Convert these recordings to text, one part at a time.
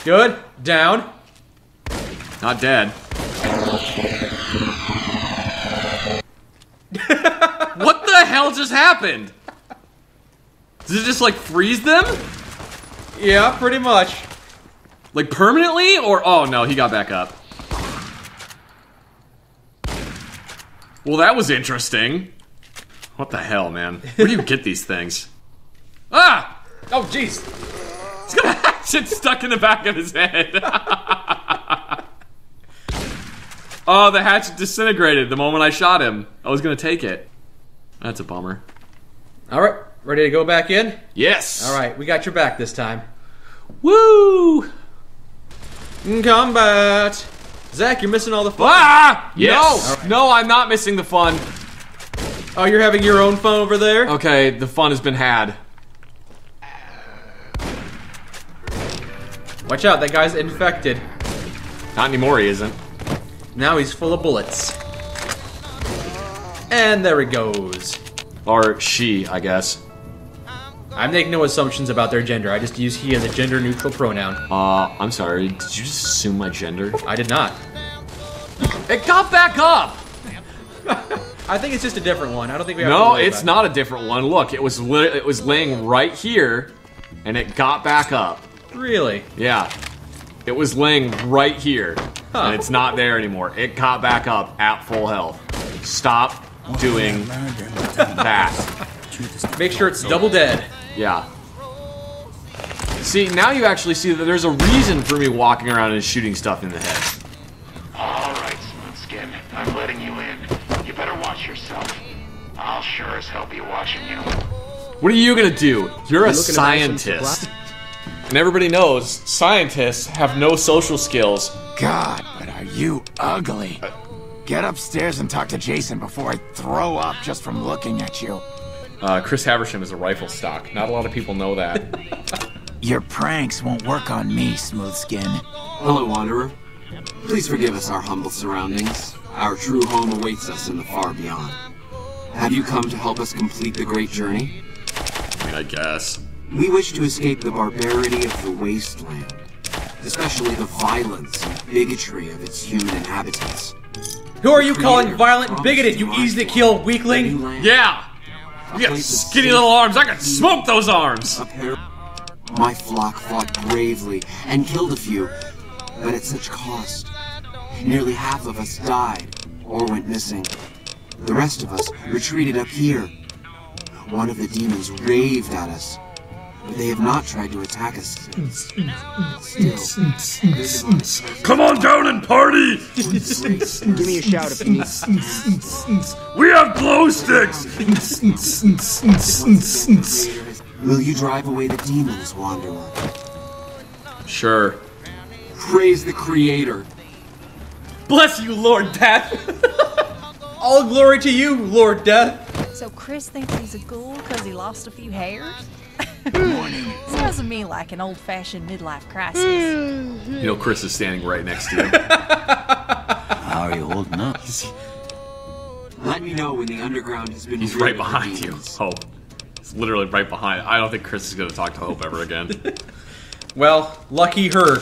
Good. Down. Not dead. What the hell just happened? Did it just like freeze them? Yeah, pretty much. Like permanently? Or oh no, he got back up. Well, that was interesting. What the hell, man? Where do you get these things? Ah! Oh, jeez. He's got a hatchet stuck in the back of his head. Oh, the hatchet disintegrated the moment I shot him. I was gonna take it. That's a bummer. Alright, ready to go back in? Yes! Alright, we got your back this time. Woo! Combat! Zach, you're missing all the fun. Ah! Yes! No! Right. No, I'm not missing the fun. Oh, you're having your own fun over there? Okay, the fun has been had. Watch out, that guy's infected. Not anymore, he isn't. Now he's full of bullets. And there he goes. Or she, I guess. I make no assumptions about their gender. I just use he as a gender-neutral pronoun. I'm sorry. Did you just assume my gender? I did not. It got back up! I think it's just a different one. I don't think we have to No, worry it's about not a different one. Look, it was laying right here, and it got back up. it. Really? Yeah. It was laying right here, Huh. and it's not there anymore. It got back up at full health. Stop doing that. Make sure it's double dead. Yeah. See, now you actually see that there's a reason for me walking around and shooting stuff in the head. Alright, Smoothskin. I'm letting you in. You better watch yourself. I'll sure as hell be watching you. What are you gonna do? You're a looking to buy some scientist. And everybody knows scientists have no social skills. God, but are you ugly. Get upstairs and talk to Jason before I throw up just from looking at you. Chris Haversham is a rifle stock. Not a lot of people know that. Your pranks won't work on me, Smoothskin. Hello, Wanderer. Please forgive us our humble surroundings. Our true home awaits us in the far beyond. Have you come to help us complete the great journey? I mean, I guess. We wish to escape the barbarity of the wasteland, especially the violence and bigotry of its human inhabitants. Who are you calling violent and bigoted, you easy-to-kill weakling? Yeah! You got skinny little arms. I could smoke those arms! My flock fought bravely and killed a few, but at such cost. Nearly half of us died or went missing. The rest of us retreated up here. One of the demons raved at us, but they have not tried to attack us since. Still, Come on down and party! Give me a shout if you need. We have glow sticks! will you drive away the demons, Wanderer? Sure. Praise the Creator. Bless you, Lord Death! All glory to you, Lord Death! So Chris thinks he's a ghoul because he lost a few hairs? Sounds to me like an old-fashioned midlife crisis. You know, Chris is standing right next to you. How are you holding up? Let me know when the underground has been He's rid right of the behind you, demons. Hope. He's literally right behind. I don't think Chris is gonna talk to Hope ever again. Well, lucky her.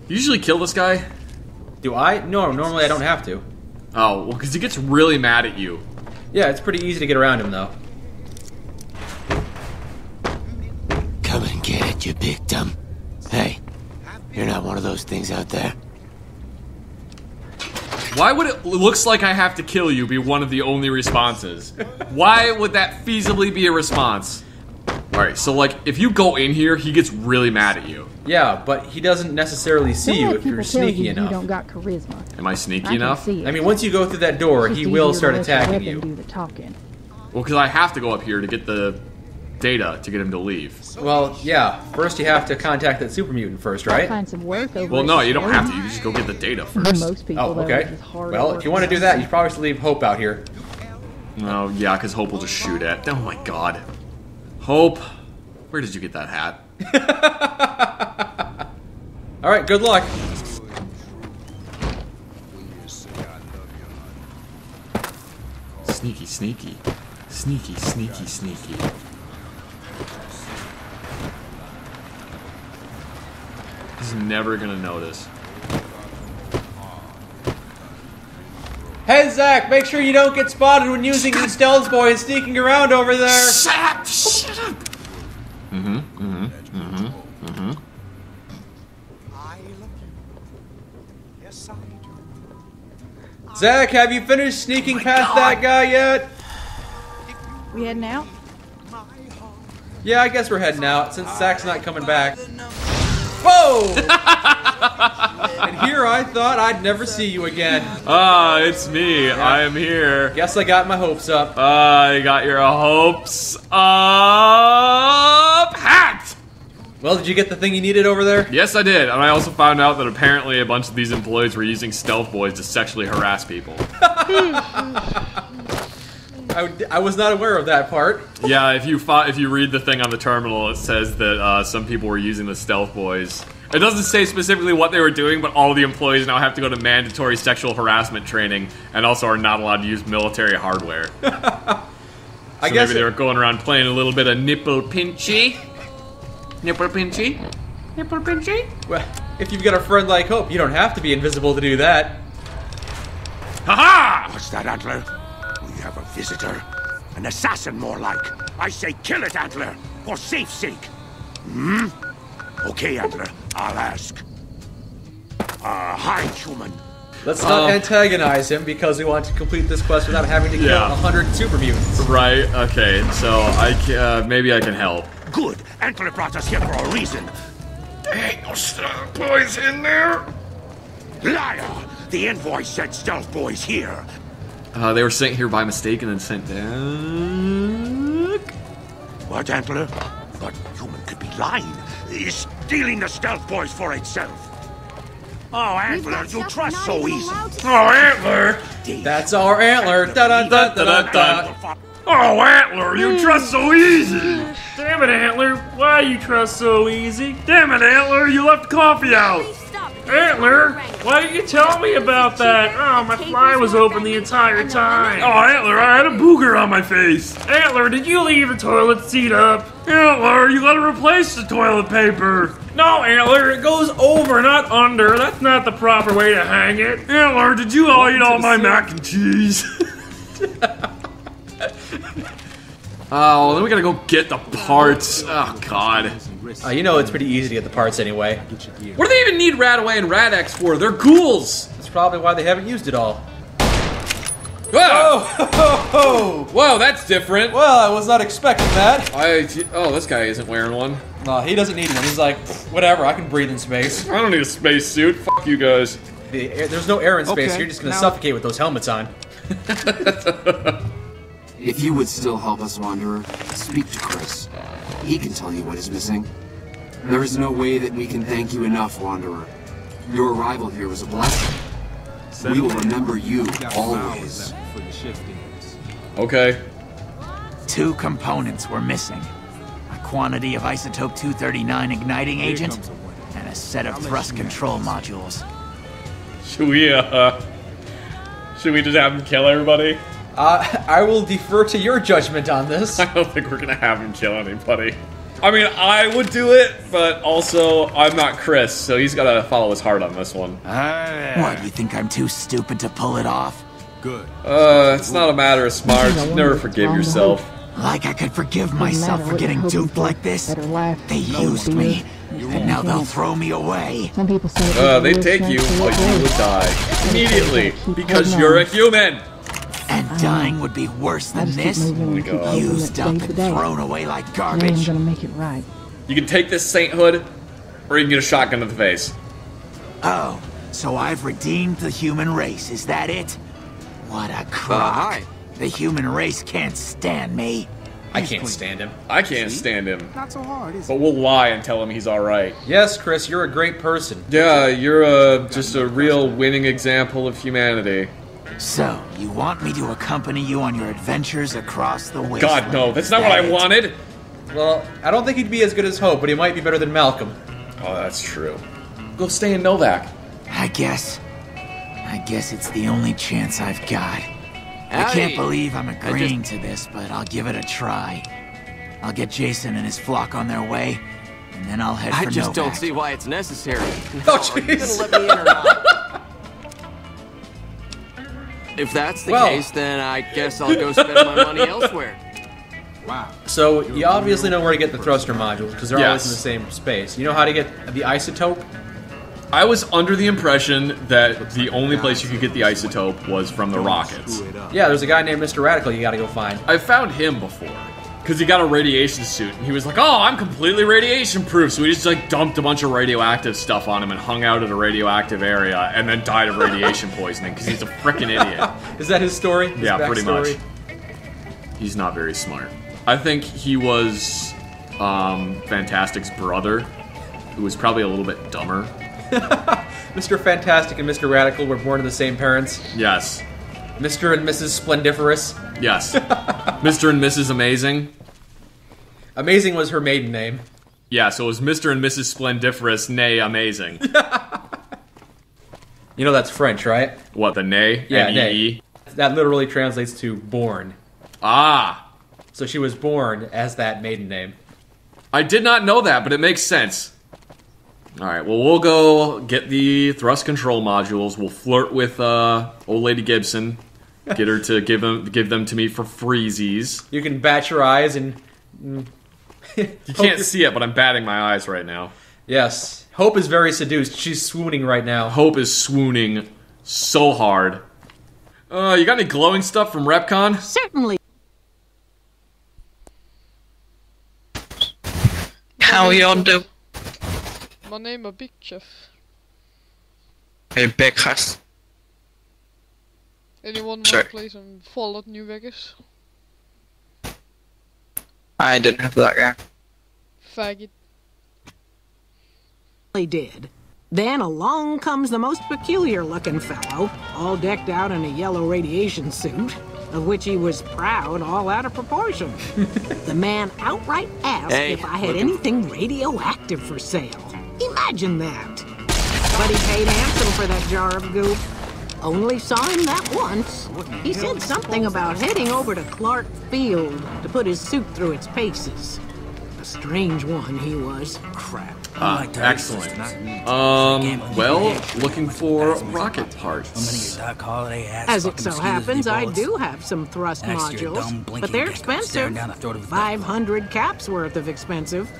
You usually kill this guy? Do I? No, normally I don't have to. Oh, well, because he gets really mad at you. Yeah, it's pretty easy to get around him, though. Come and get it, you victim. Hey, you're not one of those things out there. Why would it looks like I have to kill you be one of the only responses? Why would that feasibly be a response? Alright, so like, if you go in here, he gets really mad at you. Yeah, but he doesn't necessarily see you if you're sneaky You enough. don't got charisma. Am I sneaky I enough? Can see it. I mean, once you go through that door, It's he just will easier start to let your attacking weapon you. Do the talking. Well, because I have to go up here to get the data to get him to leave. Well, yeah. First, you have to contact that super mutant first, right? Find some work over Well, at no, you don't Sheridan. have to. You just go get the data first. Most people, Oh, though, okay. are just hard Well, work. if you want to do that, you probably should leave Hope out here. Oh, yeah, because Hope will just shoot at. Oh my god. Hope. Where did you get that hat? Alright, good luck. Sneaky, sneaky. Sneaky, sneaky, sneaky. He's never gonna notice. Hey, Zach, make sure you don't get spotted when using the stealth boy and sneaking around over there. Shut up! Shut up! Zach, have you finished sneaking past that guy yet? We heading out? Yeah, I guess we're heading out, since Zach's not coming back. Whoa! And here I thought I'd never see you again. Ah, it's me. Yeah. I am here. Guess I got my hopes up. I got your hopes up. Hacked! Well, did you get the thing you needed over there? Yes, I did. And I also found out that apparently a bunch of these employees were using stealth boys to sexually harass people. I was not aware of that part. Yeah, if you read the thing on the terminal, it says that some people were using the stealth boys. It doesn't say specifically what they were doing, but all the employees now have to go to mandatory sexual harassment training and also are not allowed to use military hardware. I guess maybe they were going around playing a little bit of nipple pinchy. Nipple pinchy? Nipple pinchy? Well, if you've got a friend like Hope, you don't have to be invisible to do that. Ha-ha! What's that, Antler? We have a visitor. An assassin, more like. I say kill it, Antler, for safe sake. Hmm? Okay, Antler, I'll ask. Hi, human. Let's not antagonize him because we want to complete this quest without having to kill 100 super mutants. Right, okay, so maybe I can help. Good. Antler brought us here for a reason. There ain't no stealth boys in there. Liar! The invoice said stealth boys here. They were sent here by mistake and then sent back. What, Antler? But human could be lying. Is stealing the stealth boys for itself. Oh, Antler, you trust so easy. Oh, Antler! That's our Antler. Da da da da da. Oh, Antler, you trust so easy! Damn it, Antler, why you trust so easy? Damn it, Antler, you left coffee out! Antler, why didn't you tell me about that? Oh, my fly was open the entire time. Oh, Antler, I had a booger on my face. Antler, did you leave the toilet seat up? Antler, you gotta replace the toilet paper. No, Antler, it goes over, not under. That's not the proper way to hang it. Antler, did you all eat all my mac and cheese? Oh, then we gotta go get the parts. Oh, God. You know it's pretty easy to get the parts anyway. What do they even need Radaway and Rad-X for? They're ghouls! That's probably why they haven't used it all. Whoa! Oh! Whoa, that's different. Well, I was not expecting that. Oh, this guy isn't wearing one. No, he doesn't need one. He's like, whatever, I can breathe in space. I don't need a space suit. Fuck you guys. There's no air in space. You're just gonna suffocate with those helmets on. If you would still help us, Wanderer, speak to Chris. He can tell you what is missing. There is no way that we can thank you enough, Wanderer. Your arrival here was a blessing. We will remember you always. Okay. 2 components were missing. A quantity of isotope 239 igniting agent, and a set of thrust control modules. Should we just have him kill everybody? I will defer to your judgment on this. I don't think we're gonna have him kill anybody. I mean, I would do it, but also, I'm not Chris, so he's gotta follow his heart on this one. What, you think I'm too stupid to pull it off? It's not a matter of smarts. You never forgive yourself. Like I could forgive myself for getting duped like this? They used me, and now they'll throw me away. Some people say they take you, but you would die. Immediately, because you're a human! And dying would be worse than this? Used up and thrown away like garbage. I'm gonna make it right. You can take this sainthood, or you can get a shotgun to the face. Oh, so I've redeemed the human race, is that it? What a crock. Hi. The human race can't stand me. I can't stand him. I can't stand him. Not so hard, is it? But we'll lie and tell him he's alright. Yes, Chris, you're a great person. Yeah, you're just a real winning example of humanity. So, you want me to accompany you on your adventures across the wasteland? God, no, that's not what I wanted! Well, I don't think he'd be as good as Hope, but he might be better than Malcolm. Oh, that's true. Go stay in Novak. I guess it's the only chance I've got. I can't believe I'm agreeing to this, but I'll give it a try. I'll get Jason and his flock on their way, and then I'll head for Novak. I just don't see why it's necessary. Oh, jeez. Let me in or not? If that's the case, then I guess I'll go spend my money elsewhere. Wow. So, you obviously know where to get the thruster modules, because they're always in the same space. You know how to get the isotope? I was under the impression that the only place you could get the isotope was from the rockets. Yeah, there's a guy named Mr. Radical you gotta go find. I found him before. Because he got a radiation suit, and he was like, oh, I'm completely radiation-proof. So we just, like, dumped a bunch of radioactive stuff on him and hung out at a radioactive area, and then died of radiation poisoning, because he's a frickin' idiot. Is that his story? His yeah, pretty much. backstory? He's not very smart. I think he was Fantastic's brother, who was probably a little bit dumber. Mr. Fantastic and Mr. Radical were born to the same parents. Yes. Mr. and Mrs. Splendiferous. Yes. Mr. and Mrs. Amazing. Amazing was her maiden name. Yeah, so it was Mr. and Mrs. Splendiferous, nay Amazing. You know that's French, right? What, the nay? Yeah, N-E-E? That literally translates to born. Ah! So she was born as that maiden name. I did not know that, but it makes sense. Alright, well, we'll go get the thrust control modules. We'll flirt with old lady Gibson. Get her to give them to me for freezies. You can bat your eyes and... You can't see it, but I'm batting my eyes right now. Yes. Hope is very seduced. She's swooning right now. Hope is swooning so hard. You got any glowing stuff from Repcon? Certainly. How you do? My name is Big Chef. Hey, Big Chef. Anyone want to play some Fallout New Vegas? I didn't have that guy. Faggot. They did. Then along comes the most peculiar-looking fellow, all decked out in a yellow radiation suit, of which he was proud, all out of proportion. The man outright asked if I had anything radioactive for sale. Imagine that. But he paid handsome for that jar of goop. Only saw him that once. He said something about heading over to Clark Field to put his suit through its paces. A strange one he was. Crap. Excellent. Well, looking for rocket parts. As it so happens, I do have some thrust modules, but they're expensive. 500 caps worth of expensive.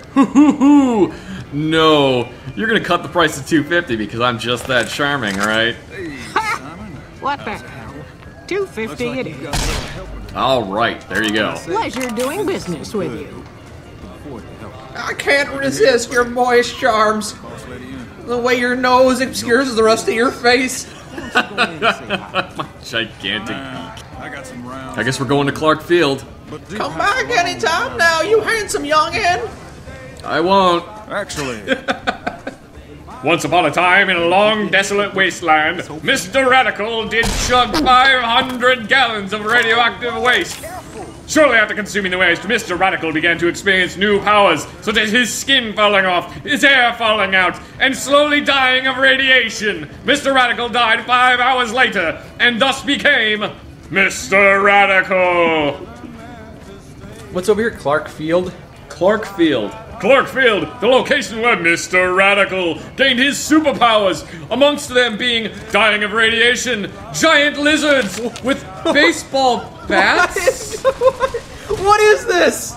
No, you're gonna cut the price to $250 because I'm just that charming, right? What the hell? $250 it is. All right, there you go. Pleasure doing business with you. I can't resist your moist charms. The way your nose obscures the rest of your face. Gigantic. I guess we're going to Clark Field. Come back anytime now, you handsome youngin'. I won't. Actually. Once upon a time, in a long, desolate wasteland, Mr. Radical did chug 500 gallons of radioactive waste. Shortly after consuming the waste, Mr. Radical began to experience new powers, such as his skin falling off, his hair falling out, and slowly dying of radiation. Mr. Radical died 5 hours later, and thus became Mr. Radical. What's over here, Clark Field? Clark Field. Clark Field, the location where Mr. Radical gained his superpowers, amongst them being dying of radiation, giant lizards with baseball bats. What is this?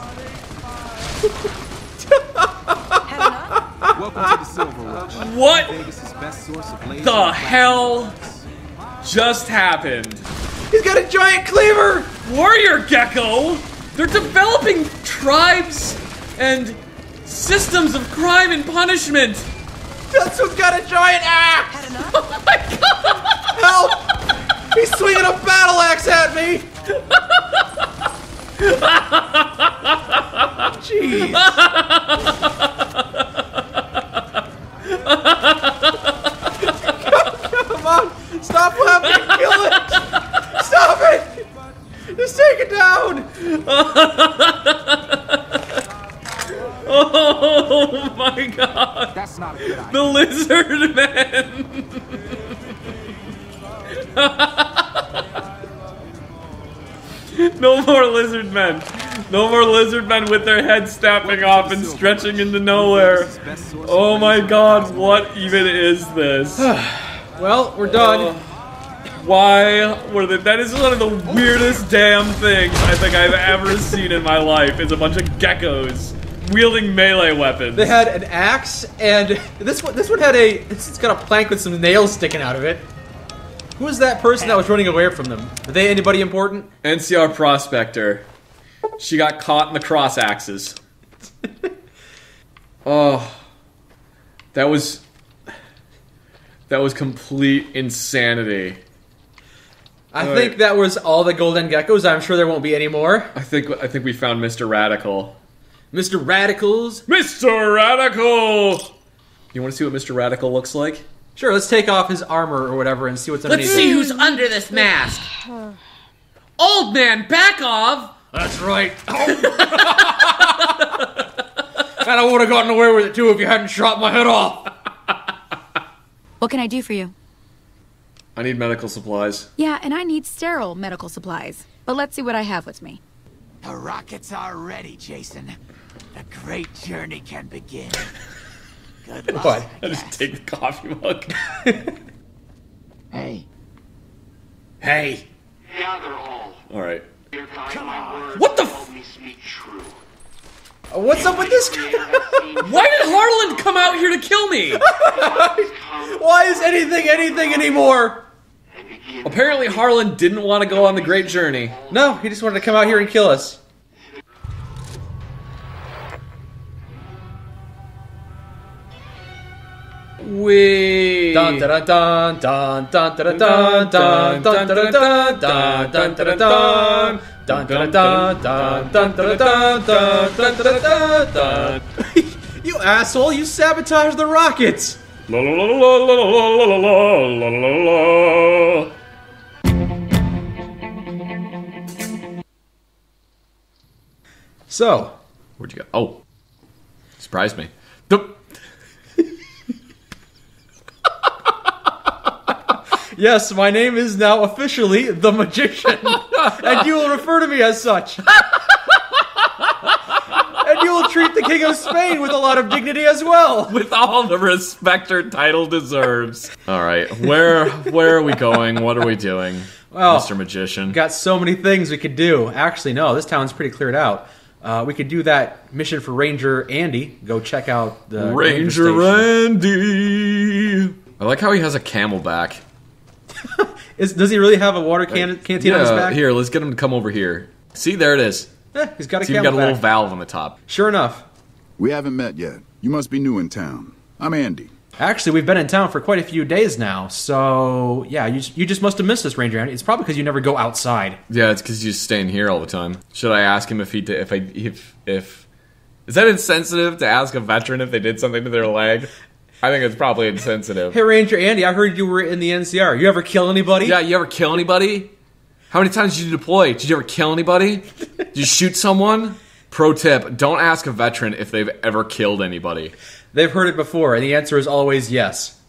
Welcome to the Silver Rush. What Vegas's best source of laser the hell just happened? He's got a giant cleaver! Warrior Gecko! They're developing tribes and systems of crime and punishment! That's who's got a giant axe! Oh my god! Help! He's swinging a battle axe at me! Jeez. Come on! Stop laughing! Kill it! Stop it! Just take it down! Oh my god! That's not a good idea. The lizard men! No more lizard men! No more lizard men with their heads snapping off and stretching into nowhere! Oh my god, what even is this? Well, we're done. Why were they? That is one of the weirdest damn things I think I've ever seen in my life. Is a bunch of geckos wielding melee weapons. They had an axe, and this one had it's got a plank with some nails sticking out of it. Who was that person that was running away from them? Are they anybody important? NCR Prospector. She got caught in the cross axes. Oh, that was complete insanity. I think that was all the golden geckos. I'm sure there won't be any more. I think we found Mr. Radical. Mr. Radicals. Mr. Radical! You want to see what Mr. Radical looks like? Sure, let's take off his armor or whatever and see what's underneath. Let's see who's under this mask. Old man, back off! That's right. And I would have gotten away with it too if you hadn't shot my head off. What can I do for you? I need medical supplies. Yeah, and I need sterile medical supplies. But let's see what I have with me. The rockets are ready, Jason. The great journey can begin. Good luck. What? I just take the coffee mug. Hey. Hey. Gather all. All right. What the What's up with this guy? Why did Harlan come out here to kill me? Why is anything anymore? Apparently Harlan didn't want to go on the great journey. No, he just wanted to come out here and kill us. We dun dun dun dun dun dun dun dun dun dun dun dun dun dun dun dun dun dun. You asshole! You sabotaged the rockets. La la la la la la la la la la. So, where'd you go? Oh, surprised me. Yes, my name is now officially the Magician, and you will refer to me as such. And you will treat the King of Spain with a lot of dignity as well. With all the respect her title deserves. All right, where are we going? What are we doing, well, Mr. Magician? Got so many things we could do. Actually, no, this town's pretty cleared out. We could do that mission for Ranger Andy. Go check out the Ranger Andy. I like how he has a camelback. Does he really have a water canteen on his back? Here, let's get him to come over here. See, there it is. He's got a See, got a little valve on the top. Sure enough. We haven't met yet. You must be new in town. I'm Andy. Actually, we've been in town for quite a few days now, so yeah, you just must have missed us, Ranger Andy. It's probably because you never go outside. Yeah, it's because you're staying here all the time. Should I ask him if is that insensitive to ask a veteran if they did something to their leg? I think it's probably insensitive. Hey, Ranger Andy, I heard you were in the NCR. You ever kill anybody? Yeah, you ever kill anybody? How many times did you deploy? Did you ever kill anybody? Did you shoot someone? Pro tip, don't ask a veteran if they've ever killed anybody. They've heard it before, and the answer is always yes.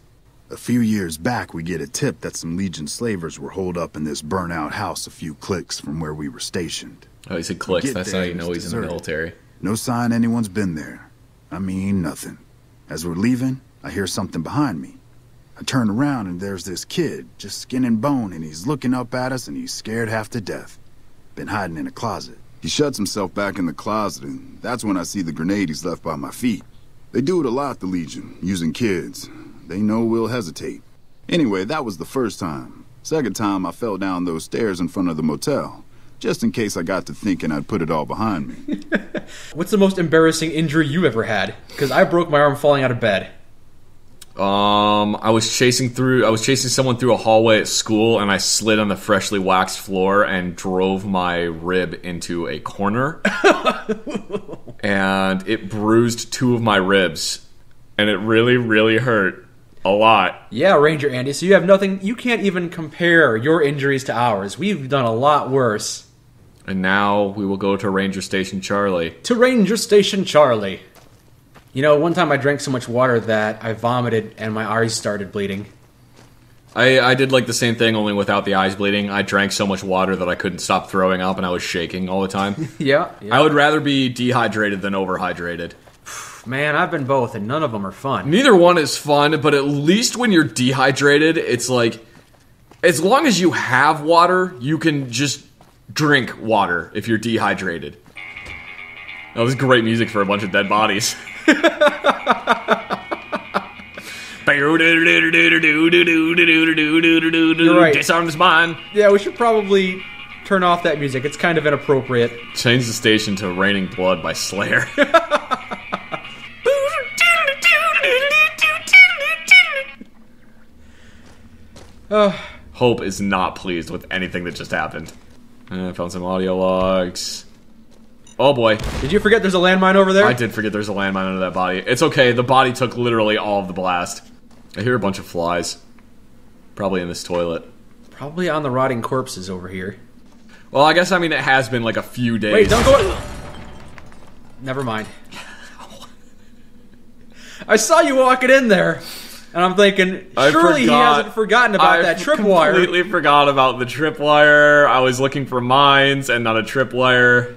A few years back, we get a tip that some Legion slavers were holed up in this burnt-out house a few clicks from where we were stationed. Oh, he said clicks. That's how you know he's in the military. No sign anyone's been there. I mean, nothing. As we're leaving, I hear something behind me. I turn around and there's this kid, just skin and bone, and he's looking up at us and he's scared half to death. Been hiding in a closet. He shuts himself back in the closet, and that's when I see the grenade he's left by my feet. They do it a lot, the Legion, using kids. They know we'll hesitate. Anyway, that was the first time. Second time, I fell down those stairs in front of the motel, just in case I got to thinking I'd put it all behind me. What's the most embarrassing injury you ever had? Because I broke my arm falling out of bed. I was chasing someone through a hallway at school, and I slid on the freshly waxed floor and drove my rib into a corner. And it bruised 2 of my ribs, and it really, really hurt a lot. Yeah, Ranger Andy, so you have nothing, you can't even compare your injuries to ours. We've done a lot worse. And now we will go to Ranger Station Charlie. To Ranger Station Charlie. You know, one time I drank so much water that I vomited and my eyes started bleeding. I did like the same thing, only without the eyes bleeding. I drank so much water that I couldn't stop throwing up, and I was shaking all the time. Yeah. I would rather be dehydrated than overhydrated. Man, I've been both, and none of them are fun. Neither one is fun, but at least when you're dehydrated, it's like, as long as you have water, you can just drink water if you're dehydrated. That was great music for a bunch of dead bodies. You're right. Disarm the spine. Yeah, we should probably turn off that music. It's kind of inappropriate. Change the station to Raining Blood by Slayer. Hope is not pleased with anything that just happened. I found some audio logs. Oh boy. Did you forget there's a landmine over there? I did forget there's a landmine under that body. It's okay, the body took literally all of the blast. I hear a bunch of flies. Probably in this toilet. Probably on the rotting corpses over here. Well, I guess, I mean, it has been like a few days. Wait, don't go... Never mind. I saw you walking in there, and I'm thinking, surely he hasn't forgotten about that tripwire. I completely forgot about the tripwire. I was looking for mines and not a tripwire.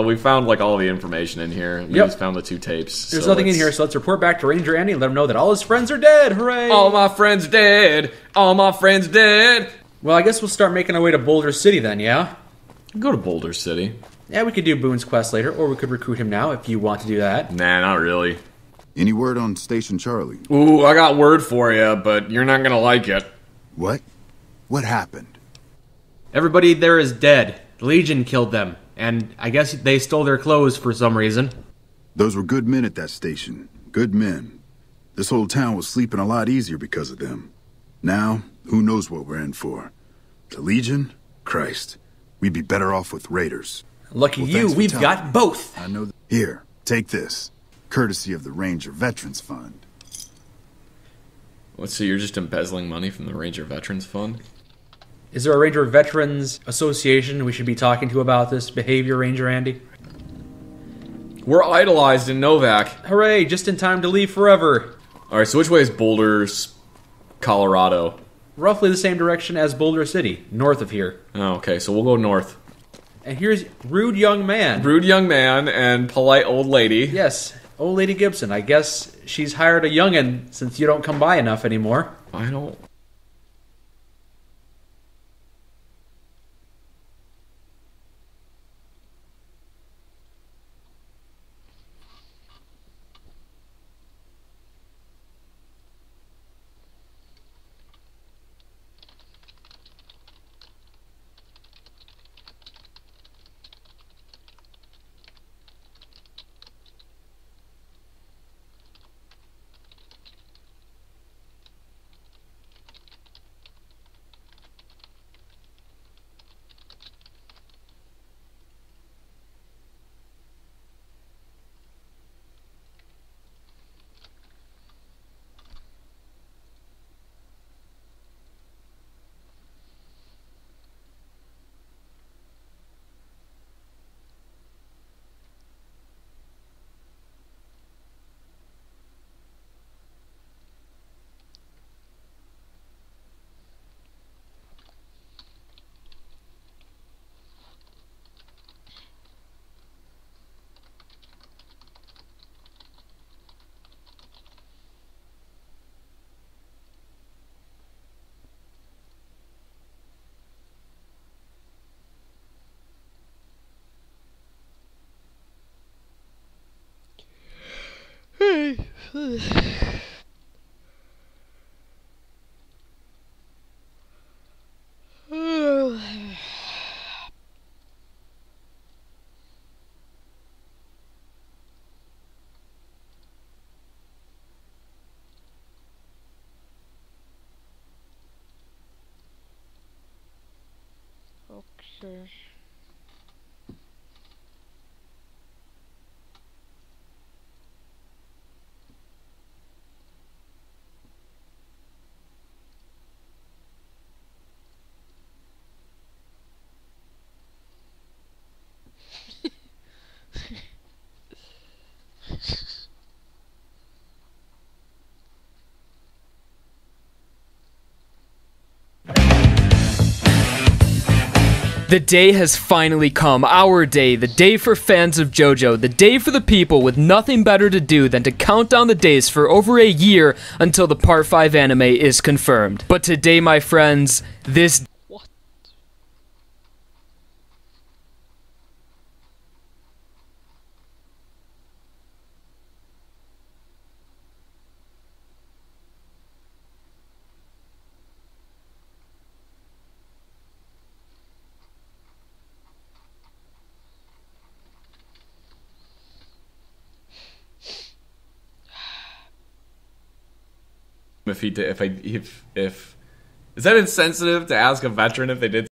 We found, like, all the information in here. We just found the 2 tapes. There's nothing in here, so let's report back to Ranger Andy and let him know that all his friends are dead. Hooray! All my friends dead. All my friends dead. Well, I guess we'll start making our way to Boulder City then, yeah? Go to Boulder City. Yeah, we could do Boone's quest later, or we could recruit him now if you want to do that. Nah, not really. Any word on Station Charlie? Ooh, I got word for you, but you're not gonna like it. What? What happened? Everybody there is dead. The Legion killed them, and I guess they stole their clothes for some reason. Those were good men at that station. Good men. This whole town was sleeping a lot easier because of them. Now, who knows what we're in for? The Legion? Christ. We'd be better off with raiders. Lucky you, we've got both. I know. Here, take this. Courtesy of the Ranger Veterans Fund. What, so you're just embezzling money from the Ranger Veterans Fund? Is there a Ranger Veterans Association we should be talking to about this behavior, Ranger Andy? We're idolized in Novak. Hooray, just in time to leave forever. Alright, so which way is Boulder's Colorado? Roughly the same direction as Boulder City, north of here. Oh, okay, so we'll go north. And here's Rude Young Man. Rude Young Man and Polite Old Lady. Yes, Old Lady Gibson. I guess she's hired a youngin' since you don't come by enough anymore. I don't... Okay. The day has finally come, our day, the day for fans of JoJo, the day for the people with nothing better to do than to count down the days for over a year until the Part 5 anime is confirmed. But today, my friends, this... If is that insensitive to ask a veteran if they did